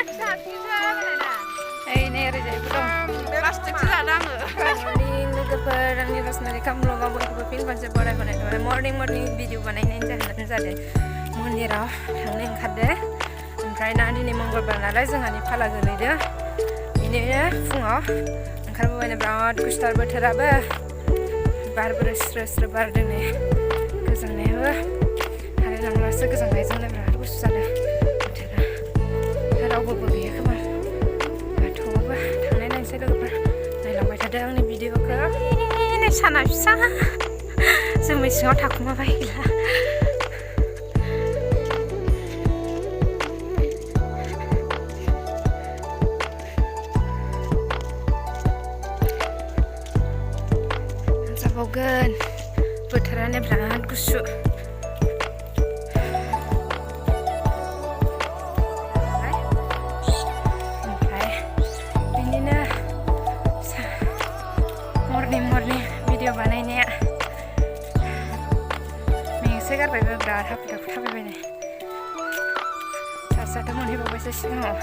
Ini reject belum. Plastik sedang. Morning लोगोफोर आंनि रसमेरिखा ब्लगाव बयखौबो फिन खनसे बरायहरनाय थाबाय मर्निं भिडिअ बानायनायनि जाहोनानो जादों मन्दिराव थांनो ओंखारदों ओमफ्राय ना दिनै मंगलबार नालाय जोंहानि फाला गोलैदों बिनिनो फुङाव ओंखारबोबायनो बिराद गुसुथार बोथोराबो बारबो स्रो बारदों नै गोजांनायाबो आरो लांब्लासो गोजांनायजोंनो बिराद गुसु जादों बोथोरा रावबो गैया खोमा बाथौआवबो थांनाय नायनोसै लोगोफोर नायलांबाय थादों आंनि भिडिअखौ नै साना फिसा जोमै सिङाव थाखुमाबाय गैला जाबावगोन बोथोरानो बिराद गुसु मर्निं भिडिअ बानायनाया मेंसो गारबायबो बिराद हाखु दाखु थाबायबायनाय सासेयाथ' मोनहैबावबायसो सिगाङाव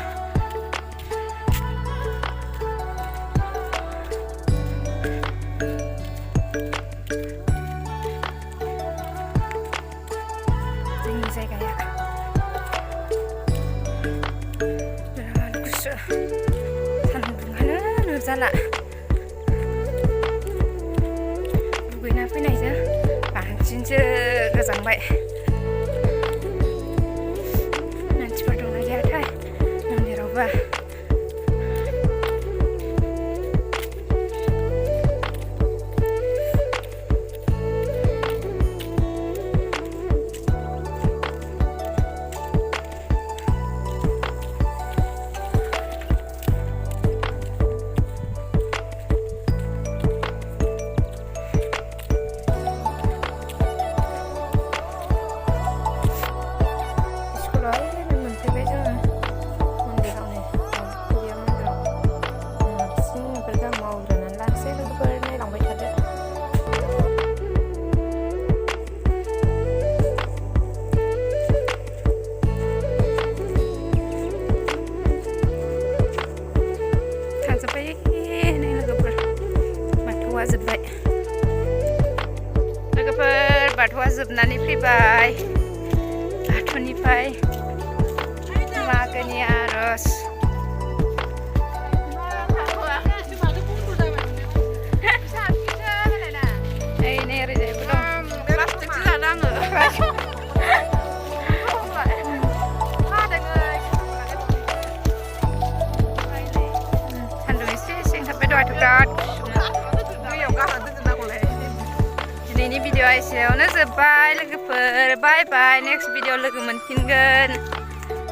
जोंनि जायगाया बिराद गुसु सान्दुङानो नुजाला दुगैना फैनायजों बांसिनसो गोजांबाय मानसिफोर दंना गैयाथाय मन्दिरावबो जोब्बाय लोगोफोर बाथौआ जोबनानै फैबाय बाथौनिफ्राय मागोनि आर'ज नै ओरैजायबो दं Plastik sedang. सान्दुं एसे ओंखारबाय दहायथ' बिराद दिनैनि भिडिअ'आ एसेयावनो जोब्बाय लोगोफोर बाय बाय नेक्स्ट भिडिअ लोगो मोनफिनगोन